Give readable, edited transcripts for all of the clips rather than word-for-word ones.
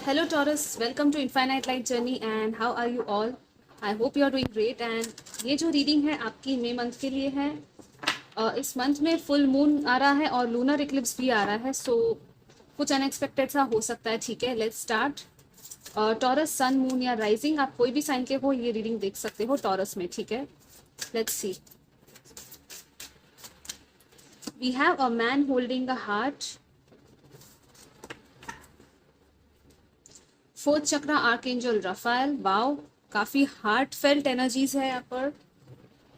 Hello Taurus, welcome to Infinite Light Journey and how are you all? I hope you are doing great and ये जो reading है आपकी मई month के लिए है। इस मंथ में फुल मून आ रहा है और लूनर इक्लिप्स भी आ रहा है, सो कुछ अनएक्सपेक्टेड सा हो सकता है। ठीक है, let's start. Taurus sun moon या राइजिंग, आप कोई भी साइन के हो ये रीडिंग देख सकते हो टॉरस में। ठीक है, let's see. We have a man holding a heart, fourth chakra archangel Raphael. Wow, काफी हार्ट फेल्ट एनर्जीज है यहाँ पर।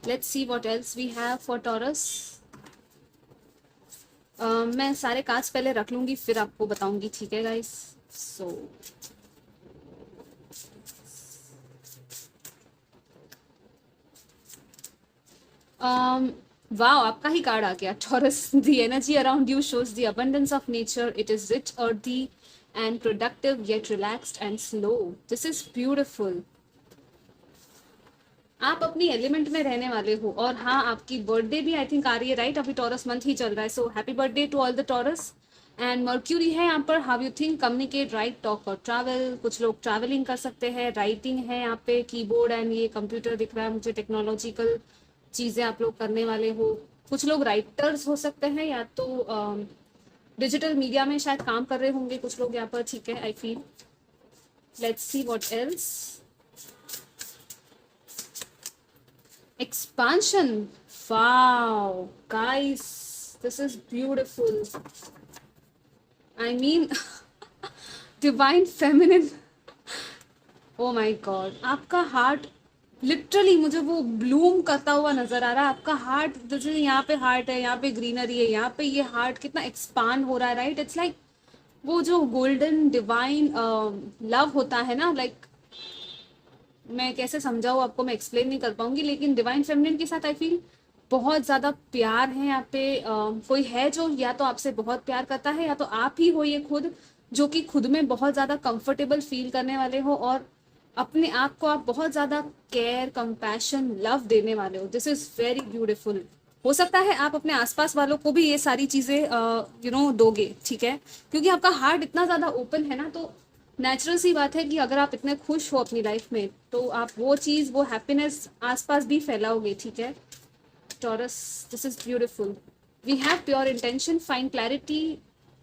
Let's see what else we have for Taurus. मैं सारे कार्ड्स पहले रख लूंगी फिर आपको बताऊंगी। ठीक है गाइस, सो वाओ, आपका ही कार्ड आ गया taurus. The energy around you shows the abundance of nature. It is rich earthy and productive yet relaxed and slow. This is beautiful. आप अपनी एलिमेंट में रहने वाले हो और हाँ, आपकी बर्थडे भी आई थिंक आ रही है, राइट? अभी टॉरस मंथ ही चल रहा है, so happy birthday to all the Taurus. And Mercury है यहाँ पर। How you think, communicate, right, talk और ट्रैवल। कुछ लोग ट्रैवलिंग कर सकते हैं। राइटिंग है यहाँ पे, कीबोर्ड एंड ये कंप्यूटर दिख रहा है मुझे। टेक्नोलॉजिकल चीज़ें आप लोग करने वाले हो। कुछ लोग राइटर्स हो सकते हैं या तो डिजिटल मीडिया में शायद काम कर रहे होंगे कुछ लोग यहाँ पर। ठीक है, I feel. Let's see what else. Expansion. Wow guys, this is beautiful. I mean divine feminine. O my God, आपका हार्ट लिटरली मुझे वो ब्लूम करता हुआ नजर आ रहा है। आपका हार्ट, जैसे यहाँ पे हार्ट है, यहाँ पे ग्रीनरी है, यहाँ पे ये हार्ट कितना एक्सपांड हो रहा है, राइट? इट्स लाइक वो जो गोल्डन डिवाइन लव होता है ना, लाइक मैं कैसे समझाऊँ आपको, मैं एक्सप्लेन नहीं कर पाऊंगी, लेकिन डिवाइन फेमिनिन के साथ आई फील बहुत ज़्यादा प्यार है यहाँ पे। कोई है जो या तो आपसे बहुत प्यार करता है या तो आप ही हो ये खुद, जो कि खुद में बहुत ज़्यादा कंफर्टेबल फील करने वाले हो और अपने आप को आप बहुत ज़्यादा केयर, कंपैशन, लव देने वाले हो। This is very beautiful. हो सकता है आप अपने आसपास वालों को भी ये सारी चीज़ें दोगे। ठीक है, क्योंकि आपका हार्ट इतना ज़्यादा ओपन है ना, तो नेचुरल सी बात है कि अगर आप इतने खुश हो अपनी लाइफ में तो आप वो चीज़, वो हैप्पीनेस आसपास भी फैलाओगे। ठीक है Taurus, this is beautiful. We have pure intention, find clarity,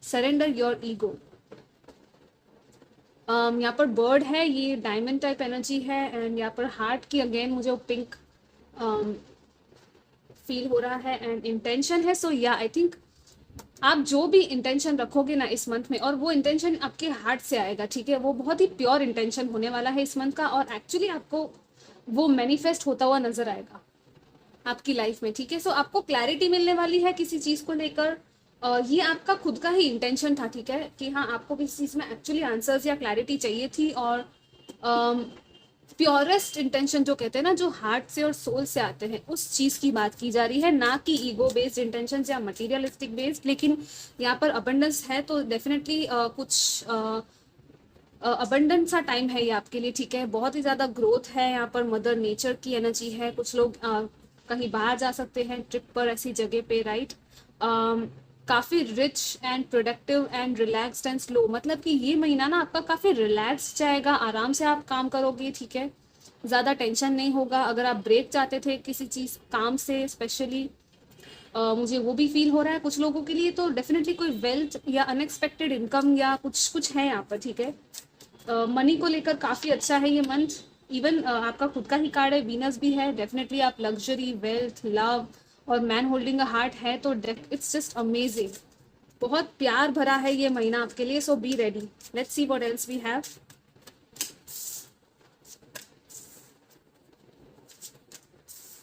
surrender your ego. यहाँ पर बर्ड है, ये डायमंड टाइप एनर्जी है। एंड यहाँ पर हार्ट की अगेन मुझे वो पिंक फील हो रहा है एंड इंटेंशन है। सो या आई थिंक आप जो भी इंटेंशन रखोगे ना इस मंथ में, और वो इंटेंशन आपके हार्ट से आएगा। ठीक है, वो बहुत ही प्योर इंटेंशन होने वाला है इस मंथ का और एक्चुअली आपको वो मैनिफेस्ट होता हुआ नजर आएगा आपकी लाइफ में। ठीक है, सो आपको क्लैरिटी मिलने वाली है किसी चीज़ को लेकर। ये आपका खुद का ही इंटेंशन था। ठीक है, कि हाँ, आपको किसी चीज़ में एक्चुअली आंसर्स या क्लैरिटी चाहिए थी और प्योरेस्ट इंटेंशन जो कहते हैं ना, जो हार्ट से और सोल से आते हैं, उस चीज़ की बात की जा रही है, ना कि ईगो बेस्ड इंटेंशन या मटीरियलिस्टिक बेस्ड। लेकिन यहाँ पर अबंडेंस है तो डेफिनेटली कुछ अबंडेंट सा टाइम है ये आपके लिए। ठीक है, बहुत ही ज़्यादा ग्रोथ है यहाँ पर, मदर नेचर की एनर्जी है। कुछ लोग कहीं बाहर जा सकते हैं ट्रिप पर, ऐसी जगह पे, राइट? काफ़ी rich and productive and relaxed and slow. मतलब कि ये महीना ना आपका काफ़ी रिलैक्स जाएगा, आराम से आप काम करोगे। ठीक है, ज़्यादा टेंशन नहीं होगा। अगर आप ब्रेक चाहते थे किसी चीज़, काम से स्पेशली, मुझे वो भी फील हो रहा है कुछ लोगों के लिए। तो डेफिनेटली कोई वेल्थ या अनएक्सपेक्टेड इनकम या कुछ कुछ है यहाँ पर। ठीक है, मनी को लेकर काफ़ी अच्छा है ये मंथ। इवन आपका खुद का ही कार्ड है, वीनस भी है। डेफिनेटली आप लग्जरी, वेल्थ, लव और मैन होल्डिंग अ हार्ट है, तो इट्स जस्ट अमेजिंग। बहुत प्यार भरा है ये महीना आपके लिए, so be ready. Let's see what else we have.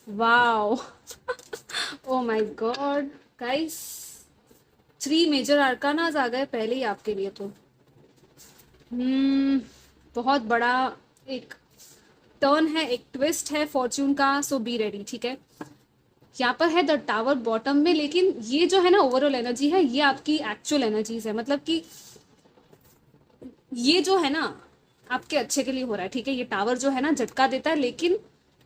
Wow oh my god guys, 3 major arcanas आ गए पहले ही आपके लिए। तो बहुत बड़ा एक टर्न है, एक ट्विस्ट है फॉर्च्यून का, सो बी रेडी। ठीक है, यहाँ पर है द टावर बॉटम में, लेकिन ये जो है ना ओवरऑल एनर्जी है, ये आपकी एक्चुअल एनर्जीज है। मतलब कि ये जो है ना आपके अच्छे के लिए हो रहा है। ठीक है, ये टावर जो है ना झटका देता है, लेकिन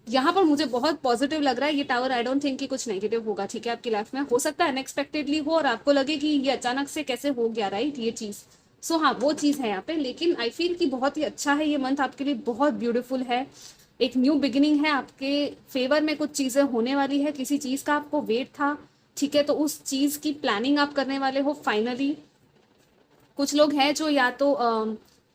यहाँ पर मुझे बहुत पॉजिटिव लग रहा है ये टावर। आई डोंट थिंक कि कुछ नेगेटिव होगा। ठीक है, आपकी लाइफ में हो सकता है अनएक्सपेक्टेडली हो और आपको लगे कि ये अचानक से कैसे हो गया, राइट? ये चीज़ सो हाँ, वो चीज़ है यहाँ पे, लेकिन आई फील कि बहुत ही अच्छा है ये मंथ आपके लिए, बहुत ब्यूटीफुल है। एक न्यू बिगिनिंग है, आपके फेवर में कुछ चीज़ें होने वाली है, किसी चीज़ का आपको वेट था, ठीक है, तो उस चीज़ की प्लानिंग आप करने वाले हो फाइनली। कुछ लोग हैं जो या तो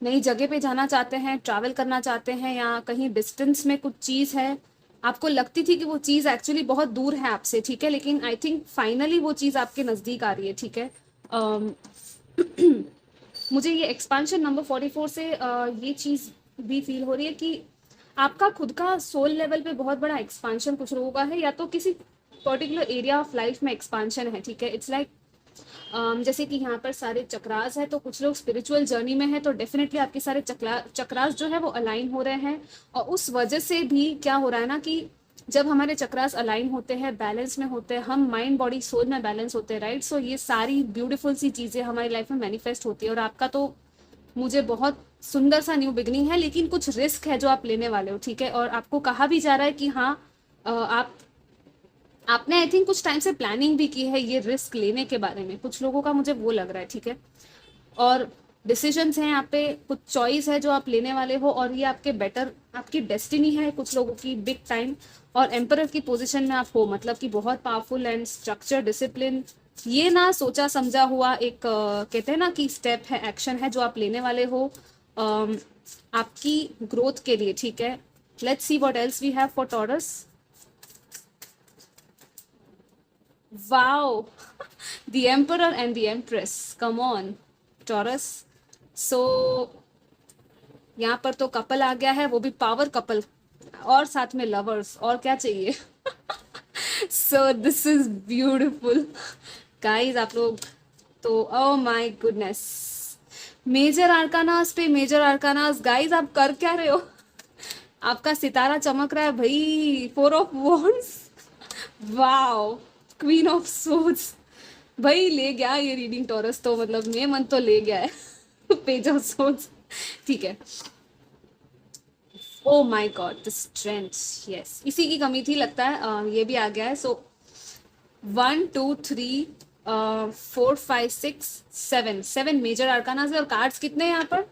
नई जगह पे जाना चाहते हैं, ट्रैवल करना चाहते हैं, या कहीं डिस्टेंस में कुछ चीज़ है, आपको लगती थी कि वो चीज़ एक्चुअली बहुत दूर है आपसे, ठीक है, लेकिन आई थिंक फाइनली वो चीज़ आपके नज़दीक आ रही है, ठीक है। अम, मुझे ये एक्सपांशन नंबर 44 से ये चीज़ भी फील हो रही है कि आपका खुद का सोल लेवल पे बहुत बड़ा एक्सपांशन कुछ लोगों का है, या तो किसी पर्टिकुलर एरिया ऑफ लाइफ में एक्सपांशन है, ठीक है। इट्स लाइक जैसे कि यहाँ पर सारे चक्रास है, तो कुछ लोग स्पिरिचुअल जर्नी में है, तो डेफिनेटली आपके सारे चक्रास जो है वो अलाइन हो रहे हैं, और उस वजह से भी क्या हो रहा है ना कि जब हमारे चक्रास अलाइन होते हैं, बैलेंस में होते हैं, हम माइंड बॉडी सोल में बैलेंस होते हैं, राइट। सो ये सारी ब्यूटीफुल सी चीज़ें हमारी लाइफ में मैनिफेस्ट होती है, और आपका तो मुझे बहुत सुंदर सा न्यू बिगनिंग है, लेकिन कुछ रिस्क है जो आप लेने वाले हो, ठीक है। और आपको कहा भी जा रहा है कि हाँ, आपने आई थिंक कुछ टाइम से प्लानिंग भी की है ये रिस्क लेने के बारे में, कुछ लोगों का मुझे वो लग रहा है, ठीक है। और डिसीजंस हैं यहाँ पे, कुछ चॉइस है जो आप लेने वाले हो, और ये आपके बेटर, आपकी डेस्टिनी है कुछ लोगों की बिग टाइम। और एम्परर की पोजीशन में आप हो, मतलब कि बहुत पावरफुल एंड स्ट्रक्चर, डिसिप्लिन, ये ना सोचा समझा हुआ एक कहते हैं ना कि स्टेप है, एक्शन है जो आप लेने वाले हो आपकी ग्रोथ के लिए, ठीक है। Let's see what else we have for Taurus. Wow, the Emperor and the Empress. Come on, Taurus. So यहाँ पर तो कपल आ गया है, वो भी पावर कपल, और साथ में लवर्स, और क्या चाहिए। So this is beautiful guys, आप लोग तो ओ माय गुडनेस, मेजर आर्कानास पे मेजर आर्कानास, गाइस आप कर क्या रहे हो। आपका सितारा चमक रहा है भाई, 4 of wands, wow, queen of swords, भाई ले गया ये रीडिंग टॉरस, तो मतलब मे मन तो ले गया है। पेज ऑफ सोर्ड्स, ठीक है। ओ my God, the strength, yes, इसी की कमी थी लगता है, ये भी आ गया है। सो 1 2 3 4 5 6 7, 7 मेजर आर्कानास है, और कार्ड्स कितने हैं यहाँ पर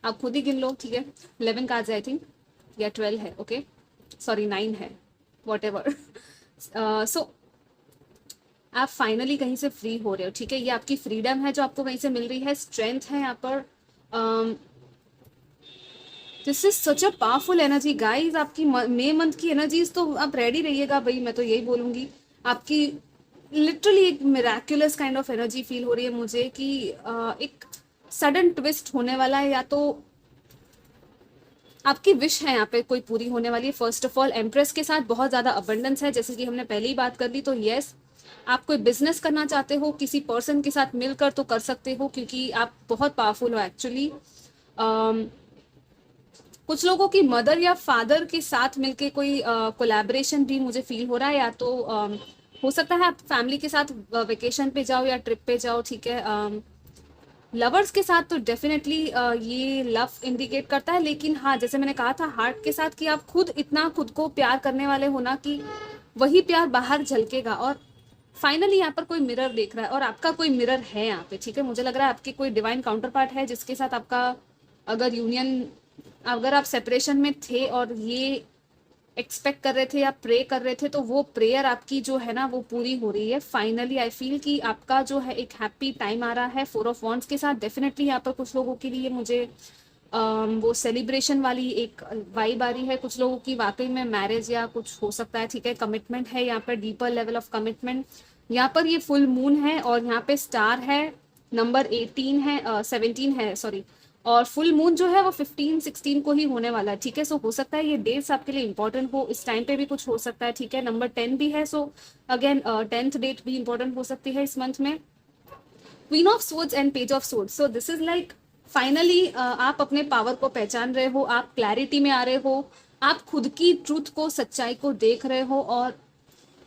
आप खुद ही गिन लो, ठीक है। 11 कार्ड्स आई थिंक, या 12 है, ओके, सॉरी 9 है, वॉट एवर। सो आप फाइनली कहीं से फ्री हो रहे हो, ठीक है, ये आपकी फ्रीडम है जो आपको कहीं से मिल रही है, स्ट्रेंथ है यहाँ पर। This is such a powerful energy guys, आपकी मे मंथ की एनर्जीज तो आप रेडी रहिएगा भाई, मैं तो यही बोलूंगी। आपकी लिटरली एक Miraculous kind of energy feel हो रही है मुझे कि एक सडन ट्विस्ट होने वाला है, या तो आपकी विश है यहाँ पे कोई पूरी होने वाली है। फर्स्ट ऑफ ऑल एम्प्रेस के साथ बहुत ज़्यादा अबंडेंस है, जैसे कि हमने पहले ही बात कर ली, तो यस, आप कोई बिजनेस करना चाहते हो, किसी पर्सन के साथ मिलकर तो कर सकते हो, क्योंकि आप बहुत पावरफुल हो एक्चुअली। कुछ लोगों की मदर या फादर के साथ मिलके कोई कोलैबोरेशन भी मुझे फील हो रहा है, या तो हो सकता है आप फैमिली के साथ वेकेशन पे जाओ या ट्रिप पे जाओ, ठीक है। लवर्स के साथ तो डेफिनेटली ये लव इंडिकेट करता है, लेकिन हाँ, जैसे मैंने कहा था हार्ट के साथ, कि आप खुद इतना खुद को प्यार करने वाले हो ना कि वही प्यार बाहर झलकेगा। और फाइनली यहाँ पर कोई मिरर देख रहा है, और आपका कोई मिरर है यहाँ पे, ठीक है। मुझे लग रहा है आपके कोई डिवाइन काउंटर पार्ट है जिसके साथ आपका अगर यूनियन, अगर आप सेपरेशन में थे और ये एक्सपेक्ट कर रहे थे या प्रे कर रहे थे, तो वो प्रेयर आपकी जो है ना वो पूरी हो रही है फाइनली। आई फील कि आपका जो है एक हैप्पी टाइम आ रहा है 4 ऑफ वॉन्ड्स के साथ। डेफिनेटली यहाँ पर कुछ लोगों के लिए मुझे वो सेलिब्रेशन वाली एक वाइब आ रही है, कुछ लोगों की वाकई में मैरिज या कुछ हो सकता है, ठीक है। कमिटमेंट है यहाँ पर, डीपर लेवल ऑफ कमिटमेंट। यहाँ पर ये फुल मून है, और यहाँ पे स्टार है, नंबर 18 है, 17 है सॉरी, और फुल मून जो है वो 15-16 को ही होने वाला है, ठीक है। सो हो सकता है ये डेट्स आपके लिए इंपॉर्टेंट हो, इस टाइम पे भी कुछ हो सकता है, ठीक है। नंबर 10 भी है, सो अगेन 10th डेट भी इंपॉर्टेंट हो सकती है इस मंथ में। Queen of swords and page of swords, so this is like finally आप अपने पावर को पहचान रहे हो, आप क्लैरिटी में आ रहे हो, आप खुद की ट्रूथ को, सच्चाई को देख रहे हो, और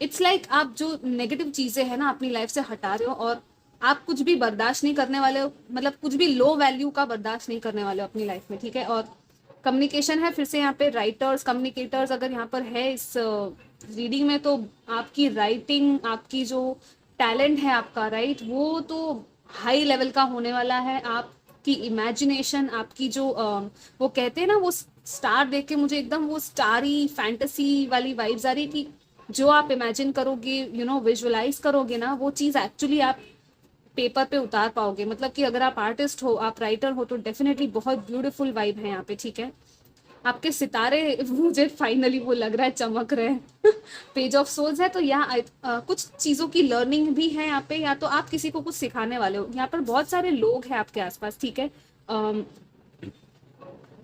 इट्स लाइक आप जो नेगेटिव चीजें हैं ना अपनी लाइफ से हटा रहे हो, और आप कुछ भी बर्दाश्त नहीं करने वाले हो, मतलब कुछ भी लो वैल्यू का बर्दाश्त नहीं करने वाले हो अपनी लाइफ में, ठीक है। और कम्युनिकेशन है, फिर से यहाँ पे राइटर्स, कम्युनिकेटर्स अगर यहाँ पर है इस रीडिंग में, तो आपकी राइटिंग, आपकी जो टैलेंट है आपका, राइट, वो तो हाई लेवल का होने वाला है। आप आपकी इमेजिनेशन, आपकी जो वो कहते हैं ना, वो स्टार देख के मुझे एकदम वो स्टारी फैंटेसी वाली वाइब्स आ रही है कि जो आप इमेजिन करोगे, विजुअलाइज करोगे ना, वो चीज़ एक्चुअली आप पेपर पे उतार पाओगे। मतलब कि अगर आप आर्टिस्ट हो, आप राइटर हो, तो डेफिनेटली बहुत ब्यूटीफुल वाइब है यहाँ पे, ठीक है। आपके सितारे मुझे फाइनली वो लग रहा है चमक रहे हैं। पेज ऑफ सोल्स है, तो यहाँ कुछ चीज़ों की लर्निंग भी है यहाँ पे, या तो आप किसी को कुछ सिखाने वाले हो। यहाँ पर बहुत सारे लोग हैं आपके आसपास, ठीक है।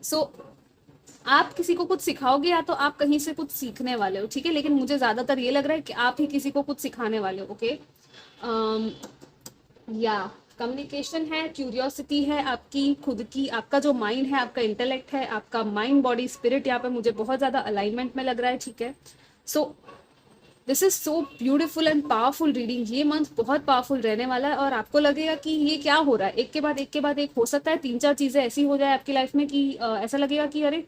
सो आप किसी को कुछ सिखाओगे या तो आप कहीं से कुछ सीखने वाले हो, ठीक है। लेकिन मुझे ज़्यादातर ये लग रहा है कि आप ही किसी को कुछ सिखाने वाले हो, ओके। या कम्युनिकेशन है, क्यूरियोसिटी है आपकी खुद की, आपका जो माइंड है, आपका इंटेलेक्ट है, आपका माइंड बॉडी स्पिरिट यहाँ पे मुझे बहुत ज़्यादा अलाइनमेंट में लग रहा है, ठीक है। So this is so beautiful and powerful reading. ये मंथ बहुत पावरफुल रहने वाला है और आपको लगेगा कि ये क्या हो रहा है, एक के बाद एक के बाद एक। हो सकता है 3-4 चीज़ें ऐसी हो जाए आपकी लाइफ में कि ऐसा लगेगा कि अरे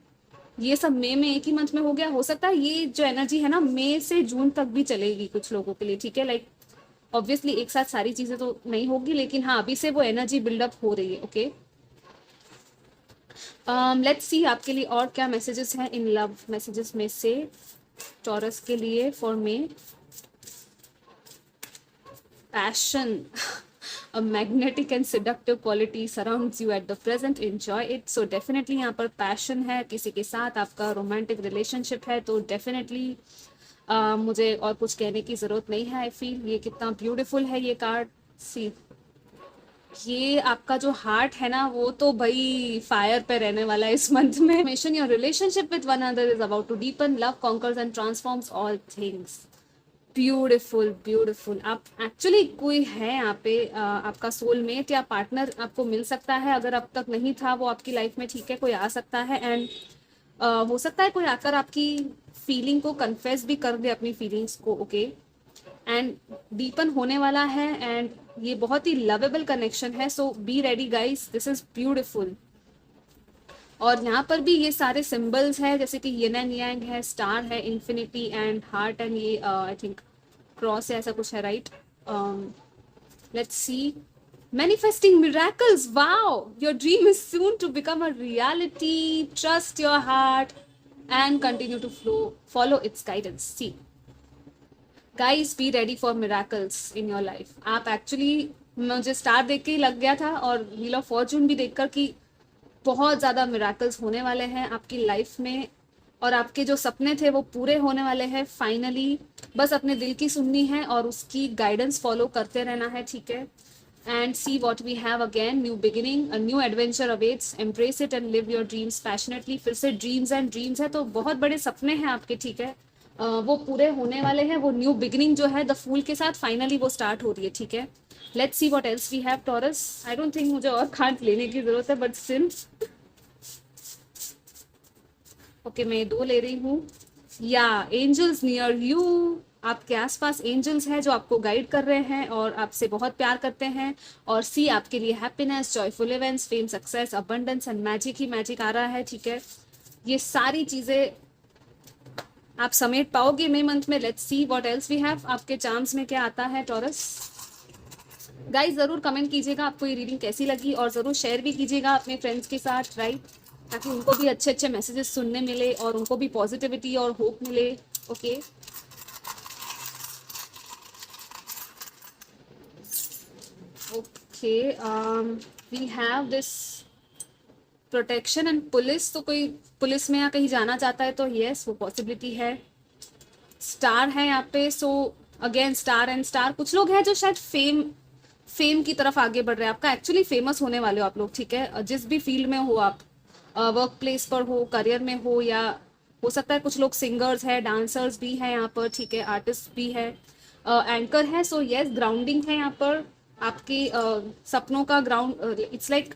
ये सब मई में एक ही मंथ में हो गया। हो सकता है ये जो एनर्जी है ना, मई से जून तक भी चलेगी कुछ लोगों के लिए, ठीक है। लाइक ऑब्वियसली एक साथ सारी चीज़ें तो नहीं होगी, लेकिन हाँ अभी से वो एनर्जी बिल्डअप हो रही है, ओके। लेट्स सी आपके लिए और क्या मैसेजेस हैं इन लव मैसेजेस में से टॉरस के लिए for may. Passion a magnetic and seductive quality surrounds you at the present, enjoy it। so definitely यहाँ पर पैशन है, किसी के साथ आपका रोमांटिक रिलेशनशिप है, तो डेफिनेटली मुझे और कुछ कहने की ज़रूरत नहीं है। आई फील ये कितना ब्यूटीफुल है ये कार्ड। सी ये आपका जो हार्ट है ना, वो तो भाई फायर पे रहने वाला है इस मंथ में। Mission your relationship with one another is about to deepen, love conquers and transforms all things. Beautiful beautiful. आप एक्चुअली कोई है यहाँ पे आपका सोलमेट या पार्टनर आपको मिल सकता है, अगर अब तक नहीं था वो आपकी लाइफ में, ठीक है। कोई आ सकता है एंड हो सकता है कोई आकर आपकी फीलिंग को कन्फेस भी कर दे, अपनी फीलिंग्स को, ओके। एंड डीपन होने वाला है एंड ये बहुत ही लवेबल कनेक्शन है। So be ready guys, this is beautiful. और यहाँ पर भी ये सारे सिंबल्स हैं, जैसे कि यिन एंड यांग है, स्टार है, इन्फिनिटी एंड हार्ट एंड ये आई थिंक क्रॉस है, ऐसा कुछ है, right. Let's see manifesting miracles, wow, your dream is soon to become a reality, trust your heart and continue to follow its guidance। see guys, be ready for miracles in your life। आप actually, मुझे star देख के ही लग गया था और wheel of Fortune भी देखकर कि बहुत ज़्यादा मिराकल्स होने वाले हैं आपकी लाइफ में और आपके जो सपने थे वो पूरे होने वाले हैं फाइनली। बस अपने दिल की सुननी है और उसकी गाइडेंस फॉलो करते रहना है, ठीक है। And see what we have again, new beginning, a new adventure awaits, embrace it and live your dreams passionately. फिर से ड्रीम्स एंड ड्रीम्स है, तो बहुत बड़े सपने हैं आपके, ठीक है। वो पूरे होने वाले हैं। वो न्यू बिगिनिंग जो है द फूल के साथ फाइनली वो स्टार्ट हो रही है, ठीक है। Let's see what else we have Taurus. I don't think मुझे और कार्ड लेने की जरूरत है, बट स्टिल ओके मैं 2 ले रही हूँ। या एंजल्स नियर यू, आपके आसपास एंजल्स हैं जो आपको गाइड कर रहे हैं और आपसे बहुत प्यार करते हैं। और सी आपके लिए happiness, joyful events, fame, success, abundance and magic ही मैजिक आ रहा है, ठीक है। ये सारी चीज़ें आप समेट पाओगे मई मंथ में। Let's see what else we have. आपके चार्म्स में क्या आता है टॉरस। गाइस ज़रूर कमेंट कीजिएगा आपको ये रीडिंग कैसी लगी और ज़रूर शेयर भी कीजिएगा अपने फ्रेंड्स के साथ, राइट, ताकि उनको भी अच्छे अच्छे मैसेजेस सुनने मिले और उनको भी पॉजिटिविटी और होप मिले, okay. Okay we have this protection and police. तो कोई पुलिस में या कहीं जाना चाहता है तो येस वो पॉसिबिलिटी है। स्टार है यहाँ पे, so again star and star. कुछ लोग हैं जो शायद फेम की तरफ आगे बढ़ रहे हैं। आपका एक्चुअली फेमस होने वाले हो आप लोग, ठीक है। जिस भी फील्ड में हो आप, वर्क प्लेस पर हो, करियर में हो, या हो सकता है कुछ लोग सिंगर्स है, डांसर्स भी हैं यहाँ पर, ठीक है, आर्टिस्ट भी है, एंकर है। सो येस ग्राउंडिंग है यहाँ पर आपके सपनों का ग्राउंड। इट्स लाइक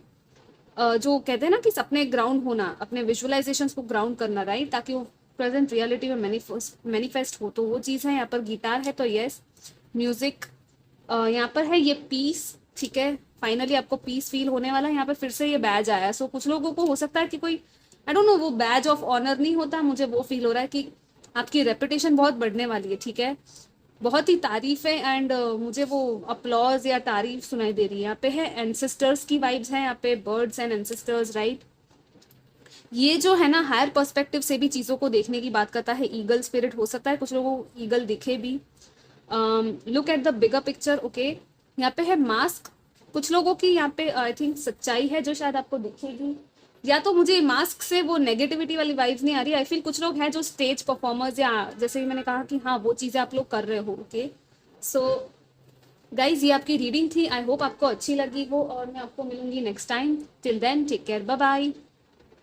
जो कहते हैं ना कि सपने ग्राउंड होना, अपने विजुअलाइजेशंस को ग्राउंड करना, राइट, ताकि वो प्रेजेंट रियलिटी में मैनिफेस्ट हो। तो वो चीज़ है। यहाँ पर गिटार है, तो येस म्यूजिक यहाँ पर है। ये पीस, ठीक है, फाइनली आपको पीस फील होने वाला है। यहाँ पर फिर से ये बैज आया। सो कुछ लोगों को हो सकता है कि कोई आई डोंट नो, वो बैज ऑफ ऑनर नहीं होता, मुझे वो फील हो रहा है कि आपकी रेपुटेशन बहुत बढ़ने वाली है, ठीक है। बहुत ही तारीफ है एंड मुझे वो अपलॉज या तारीफ सुनाई दे रही है। यहाँ पे है एंसेस्टर्स की वाइब्स हैं, यहाँ पे बर्ड्स एंड एंसेस्टर्स, राइट। ये जो है ना हायर पर्सपेक्टिव से भी चीज़ों को देखने की बात करता है। ईगल स्पिरिट हो सकता है कुछ लोगों को ईगल दिखे भी। Look at the bigger picture, okay. यहाँ पे है मास्क, कुछ लोगों की यहाँ पे आई थिंक सच्चाई है जो शायद आपको दिखेगी, या तो मुझे मास्क से वो नेगेटिविटी वाली वाइब्स नहीं आ रही। आई फील कुछ लोग हैं जो स्टेज परफॉर्मर्स, या जैसे कि मैंने कहा कि हाँ वो चीज़ें आप लोग कर रहे हो, ओके। सो गाइज ये आपकी रीडिंग थी, आई होप आपको अच्छी लगी हो, और मैं आपको मिलूंगी next time. Till then take care, bye bye.